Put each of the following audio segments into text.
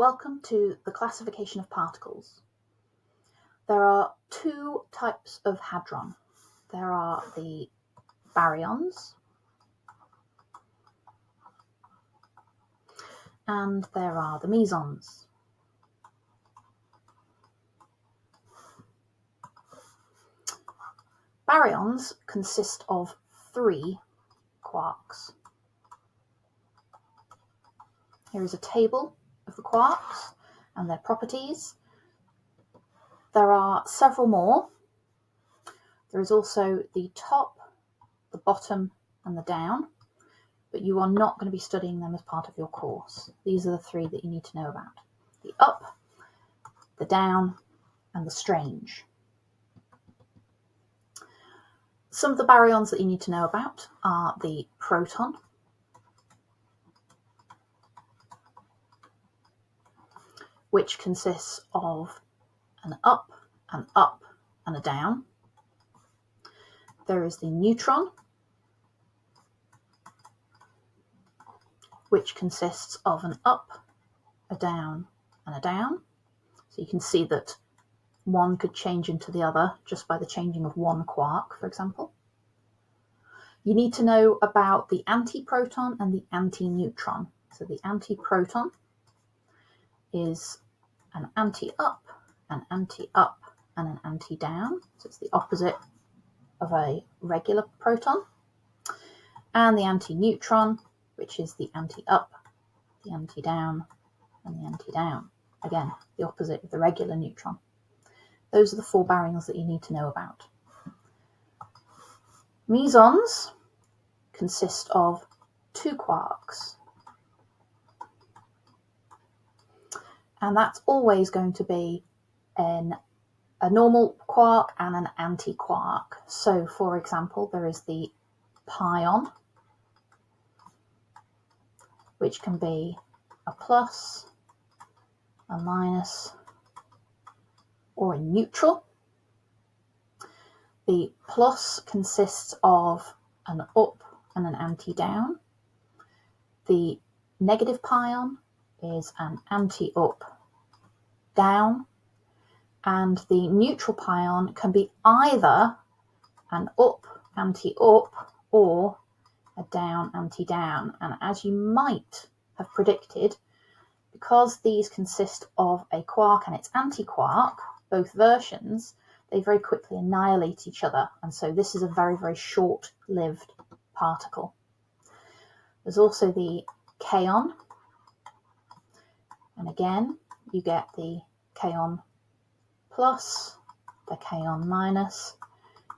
Welcome to the classification of particles. There are two types of hadron. There are the baryons and there are the mesons. Baryons consist of three quarks. Here is a table of the quarks and their properties. There are several more. There is also the top, the bottom and the down, but you are not going to be studying them as part of your course. These are the three that you need to know about: the up, the down and the strange. Some of the baryons that you need to know about are the proton, which consists of an up and a down. There is the neutron, which consists of an up, a down and a down. So you can see that one could change into the other just by the changing of one quark, for example. You need to know about the antiproton and the antineutron. So the antiproton is an anti-up, an anti-up and an anti-down. So it's the opposite of a regular proton. And the antineutron, which is the anti-up, the anti-down and the anti-down. Again, the opposite of the regular neutron. Those are the four baryons that you need to know about. Mesons consist of two quarks. And that's always going to be a normal quark and an anti-quark. So, for example, there is the pion, which can be a plus, a minus, or a neutral. The plus consists of an up and an anti-down. The negative pion is an anti-up down, and the neutral pion can be either an up anti-up or a down anti-down. And as you might have predicted, because these consist of a quark and its anti-quark, both versions, they very quickly annihilate each other, and so this is a very, very short-lived particle. There's also the kaon, and again you get the kaon plus, the kaon minus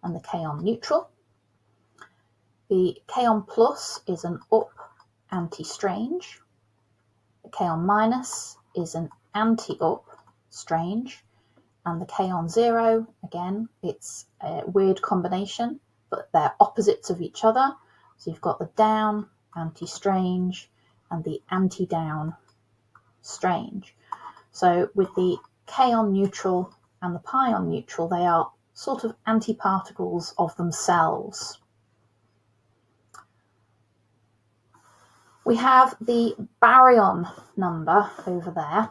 and the kaon neutral. The kaon plus is an up anti-strange. The kaon minus is an anti-up strange. And the kaon zero, again, it's a weird combination, but they're opposites of each other. So you've got the down anti-strange and the anti-down strange. So with the kaon neutral and the pion neutral, they are sort of antiparticles of themselves. We have the baryon number over there.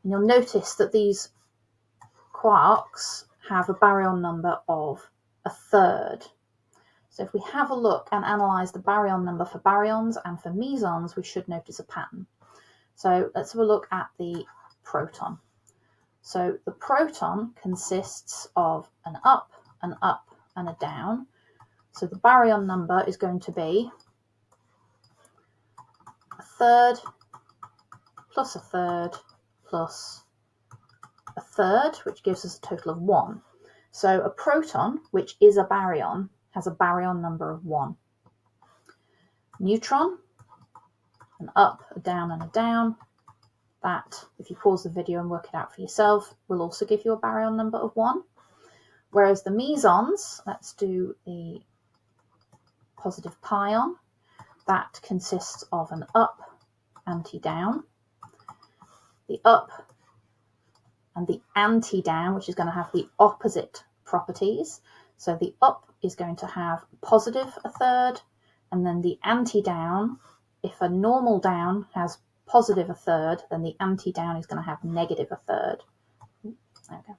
And you'll notice that these quarks have a baryon number of a third. So if we have a look and analyse the baryon number for baryons and for mesons, we should notice a pattern. So let's have a look at the proton. So the proton consists of an up and a down. So the baryon number is going to be a third plus a third plus a third, which gives us a total of 1. So a proton, which is a baryon, has a baryon number of 1. Neutron, an up, a down and a down. That, if you pause the video and work it out for yourself, will also give you a baryon number of 1. Whereas the mesons, let's do the positive pion, that consists of an up anti-down, the up and the anti-down, which is going to have the opposite properties. So the up is going to have positive a third, and then the anti-down, if a normal down has positive a third, then the anti-down is going to have negative a third. There we go.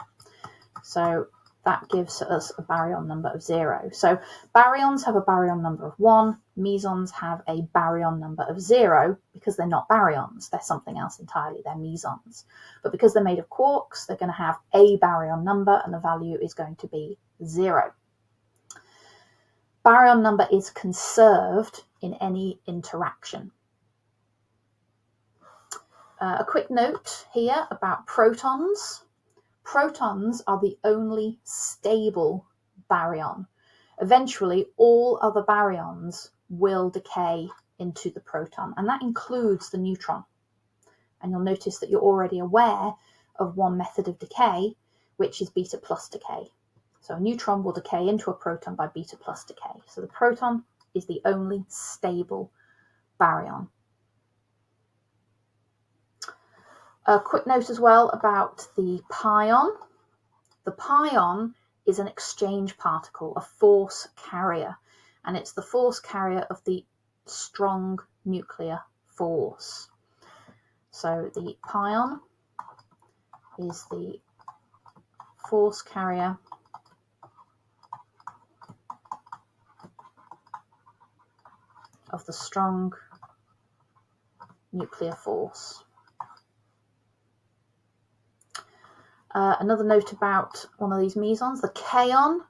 So that gives us a baryon number of 0. So baryons have a baryon number of 1, mesons have a baryon number of 0 because they're not baryons, they're something else entirely, they're mesons. But because they're made of quarks, they're going to have a baryon number and the value is going to be 0. Baryon number is conserved in any interaction. A quick note here about protons. Protons are the only stable baryon. Eventually, all other baryons will decay into the proton, and that includes the neutron. And you'll notice that you're already aware of one method of decay, which is beta plus decay. So a neutron will decay into a proton by beta plus decay. So the proton is the only stable baryon. A quick note as well about the pion. The pion is an exchange particle, a force carrier, and it's the force carrier of the strong nuclear force. So the pion is the force carrier of the strong nuclear force. Another note about one of these mesons, the kaon,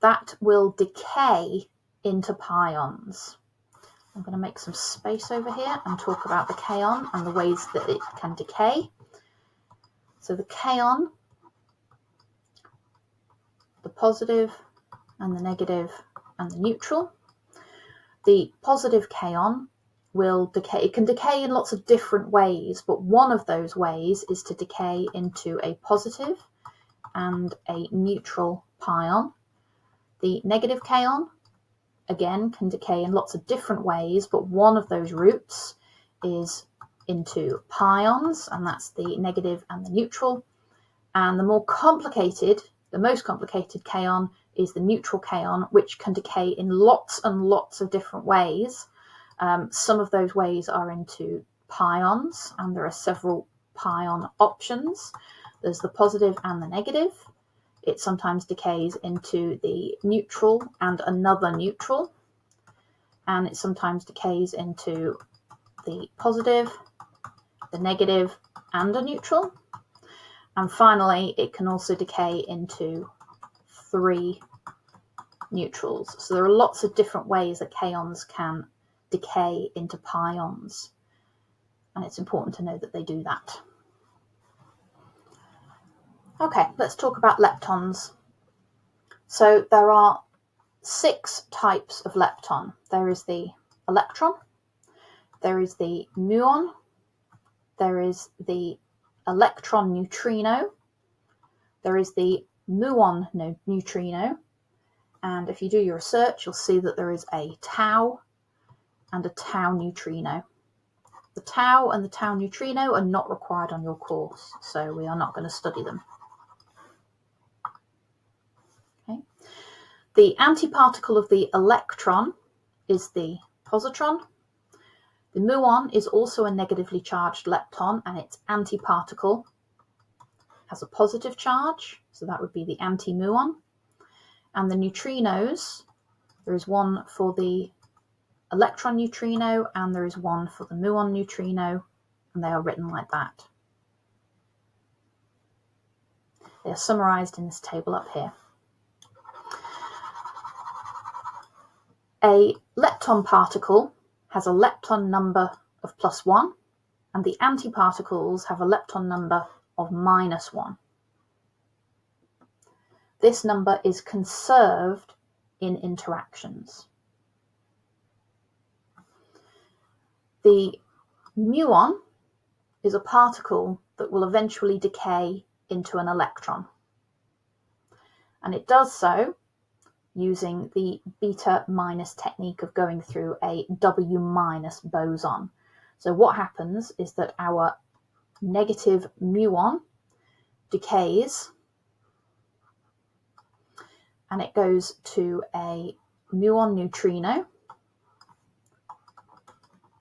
that will decay into pions. I'm going to make some space over here and talk about the kaon and the ways that it can decay. So the kaon, the positive and the negative and the neutral. The positive kaon will decay. It can decay in lots of different ways, but one of those ways is to decay into a positive and a neutral pion. The negative kaon, again, can decay in lots of different ways, but one of those routes is into pions, and that's the negative and the neutral. And the most complicated kaon is the neutral kaon, which can decay in lots and lots of different ways. Some of those ways are into pions, and there are several pion options. There's the positive and the negative. It sometimes decays into the neutral and another neutral, and it sometimes decays into the positive, the negative, and a neutral. And finally, it can also decay into 3 neutrals. So there are lots of different ways that kaons can decay into pions, and it's important to know that they do that. Okay, let's talk about leptons. So there are 6 types of lepton. There is the electron, there is the muon, there is the electron neutrino, there is the muon neutrino, and if you do your research, you'll see that there is a tau and a tau neutrino. The tau and the tau neutrino are not required on your course, so we are not going to study them. Okay. The antiparticle of the electron is the positron. The muon is also a negatively charged lepton, and its antiparticle has a positive charge, so that would be the antimuon. And the neutrinos, there is one for the electron neutrino and there is one for the muon neutrino, and they are written like that. They are summarized in this table up here. A lepton particle has a lepton number of +1, and the antiparticles have a lepton number of -1. This number is conserved in interactions. The muon is a particle that will eventually decay into an electron, and it does so using the beta minus technique of going through a W minus boson. So what happens is that our negative muon decays and it goes to a muon neutrino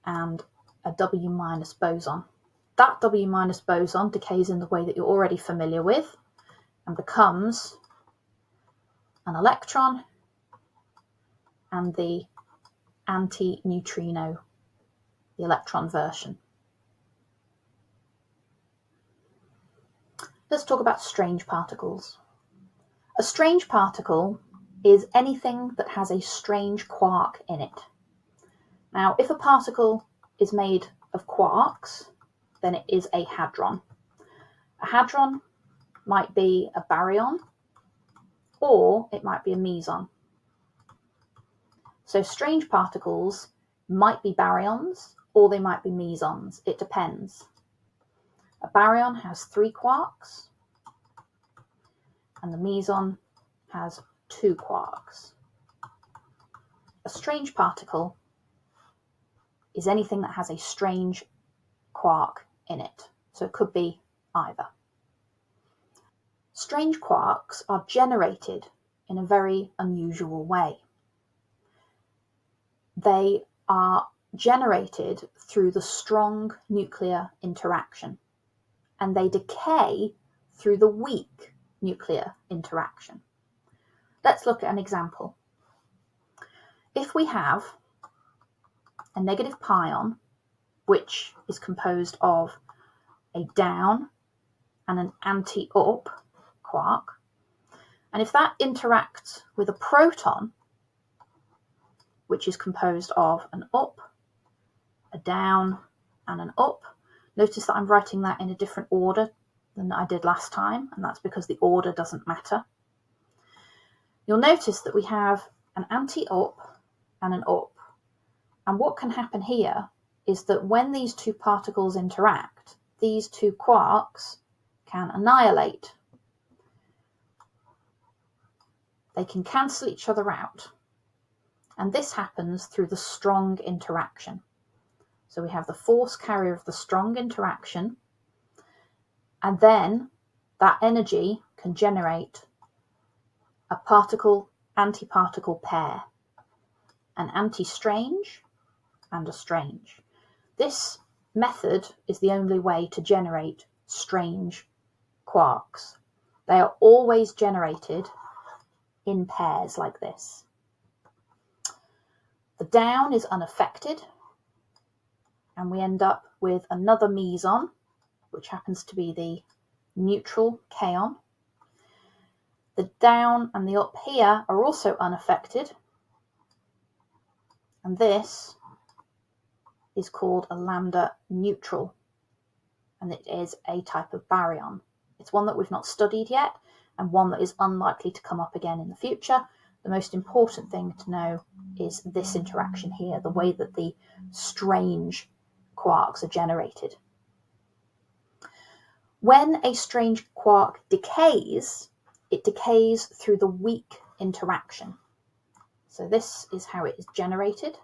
and a W minus boson. That W minus boson decays in the way that you're already familiar with and becomes an electron and the anti-neutrino, the electron version. Let's talk about strange particles. A strange particle is anything that has a strange quark in it. Now, if a particle is made of quarks, then it is a hadron. A hadron might be a baryon, or it might be a meson. So strange particles might be baryons, or they might be mesons. It depends. A baryon has 3 quarks, and the meson has 2 quarks. A strange particle is anything that has a strange quark in it. So it could be either. Strange quarks are generated in a very unusual way. They are generated through the strong nuclear interaction, and they decay through the weak nuclear interaction. Let's look at an example. If we have a negative pion, which is composed of a down and an anti-up quark, and if that interacts with a proton, which is composed of an up, a down, and an up, notice that I'm writing that in a different order than I did last time, and that's because the order doesn't matter. You'll notice that we have an anti-up and an up, and what can happen here is that when these two particles interact, these two quarks can annihilate. They can cancel each other out, and this happens through the strong interaction. So we have the force carrier of the strong interaction, and then that energy can generate a particle-antiparticle pair, an anti-strange and a strange. This method is the only way to generate strange quarks. They are always generated in pairs like this. The down is unaffected, and we end up with another meson, which happens to be the neutral kaon. The down and the up here are also unaffected, and this is called a lambda neutral, and it is a type of baryon. It's one that we've not studied yet, and one that is unlikely to come up again in the future. The most important thing to know is this interaction here, the way that the strange quarks are generated. When a strange quark decays, it decays through the weak interaction. So this is how it is generated.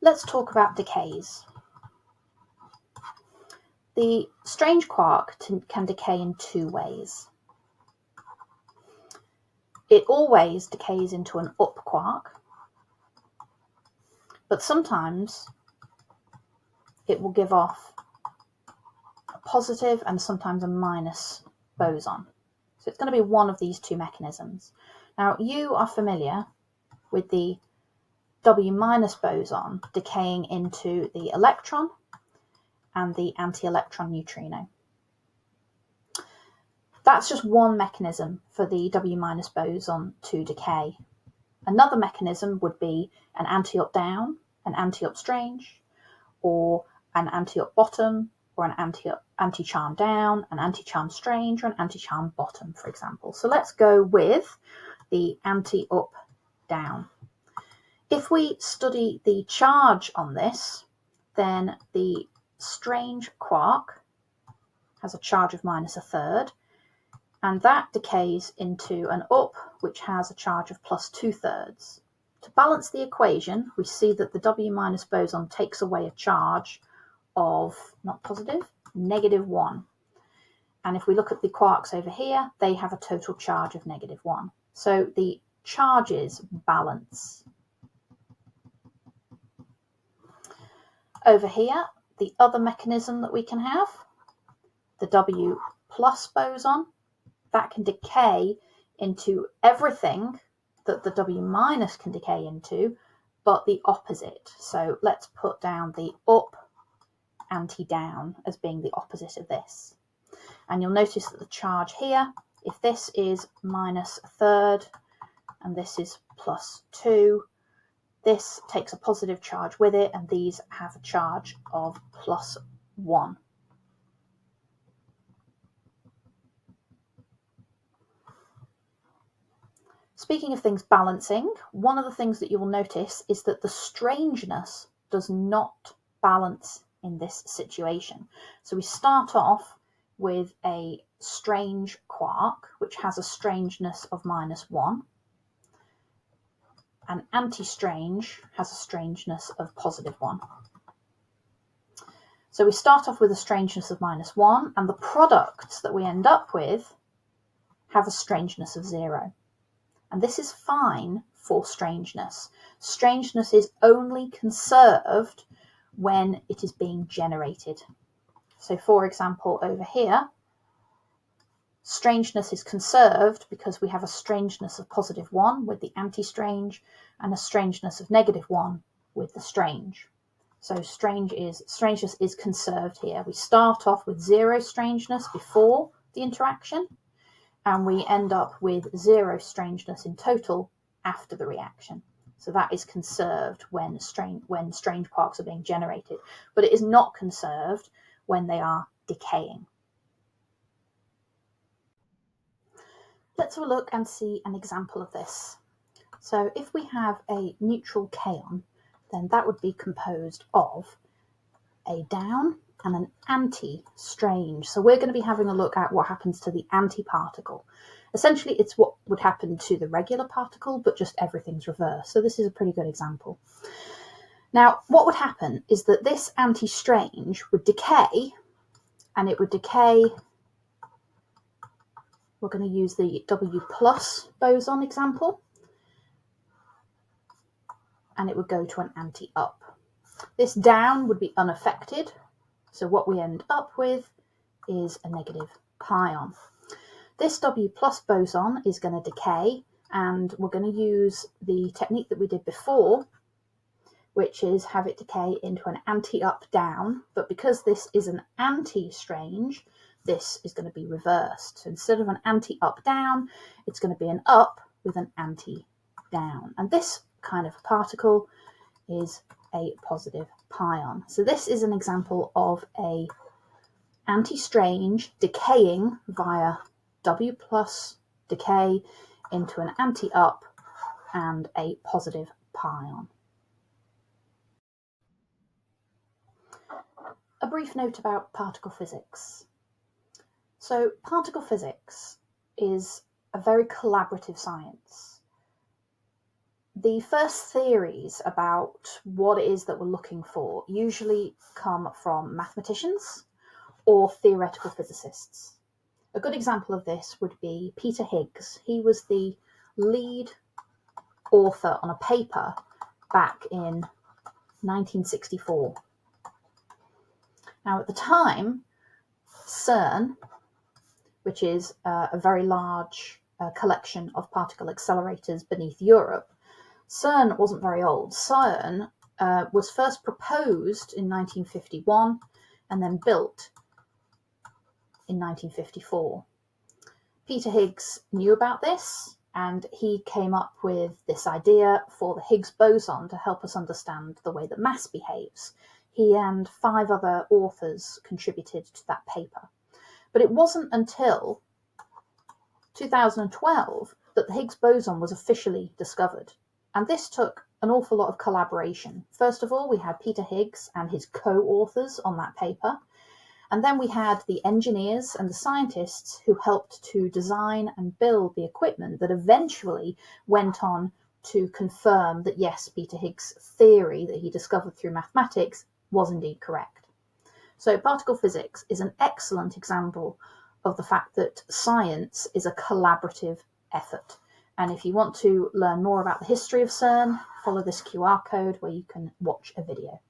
Let's talk about decays. The strange quark can decay in 2 ways. It always decays into an up quark, but sometimes it will give off a positive and sometimes a minus boson. So it's going to be one of these 2 mechanisms. Now, you are familiar with the W minus boson decaying into the electron and the anti-electron neutrino. That's just one mechanism for the W minus boson to decay. Another mechanism would be an anti-up down, an anti-up strange, or an anti-up bottom, or an anti-charm down, an anti-charm strange, or an anti-charm bottom, for example. So let's go with the anti-up down. If we study the charge on this, then the strange quark has a charge of -1/3, and that decays into an up, which has a charge of +2/3. To balance the equation, we see that the W minus boson takes away a charge of, not positive, -1. And if we look at the quarks over here, they have a total charge of -1. So the charges balance. Over here, the other mechanism that we can have, the W plus boson, that can decay into everything that the W minus can decay into, but the opposite. So let's put down the up anti-down as being the opposite of this. And you'll notice that the charge here, if this is minus a third and this is plus 2, this takes a positive charge with it, and these have a charge of plus 1. Speaking of things balancing, one of the things that you will notice is that the strangeness does not balance in this situation. So we start off with a strange quark, which has a strangeness of minus 1. An anti-strange has a strangeness of positive 1. So we start off with a strangeness of minus 1, and the products that we end up with have a strangeness of 0. And this is fine for strangeness. Strangeness is only conserved when it is being generated. So for example, over here, strangeness is conserved because we have a strangeness of positive 1 with the anti-strange and a strangeness of negative 1 with the strange. So strangeness is conserved here. We start off with 0 strangeness before the interaction, and we end up with 0 strangeness in total after the reaction. So that is conserved when strange quarks are being generated, but it is not conserved when they are decaying. Let's have a look and see an example of this. So if we have a neutral kaon, then that would be composed of a down and an anti-strange. So we're going to be having a look at what happens to the antiparticle. Essentially, it's what would happen to the regular particle, but just everything's reversed. So this is a pretty good example. Now, what would happen is that this anti-strange would decay, and it would decay. We're going to use the W plus boson example, and it would go to an anti-up. This down would be unaffected, so what we end up with is a negative pion. This W plus boson is going to decay, and we're going to use the technique that we did before, which is have it decay into an anti-up down, but because this is an anti-strange, this is going to be reversed. So instead of an anti-up down, it's going to be an up with an anti-down. And this kind of particle is a positive pion. So this is an example of a anti-strange decaying via W plus decay into an anti-up and a positive pion. A brief note about particle physics. So particle physics is a very collaborative science. The first theories about what it is that we're looking for usually come from mathematicians or theoretical physicists. A good example of this would be Peter Higgs. He was the lead author on a paper back in 1964. Now at the time, CERN, which is a very large collection of particle accelerators beneath Europe, CERN wasn't very old. CERN was first proposed in 1951 and then built in 1954. Peter Higgs knew about this, and he came up with this idea for the Higgs boson to help us understand the way that mass behaves. He and 5 other authors contributed to that paper. But it wasn't until 2012 that the Higgs boson was officially discovered. And this took an awful lot of collaboration. First of all, we had Peter Higgs and his co-authors on that paper. And then we had the engineers and the scientists who helped to design and build the equipment that eventually went on to confirm that, yes, Peter Higgs' theory that he discovered through mathematics was indeed correct. So particle physics is an excellent example of the fact that science is a collaborative effort. And if you want to learn more about the history of CERN, follow this QR code where you can watch a video.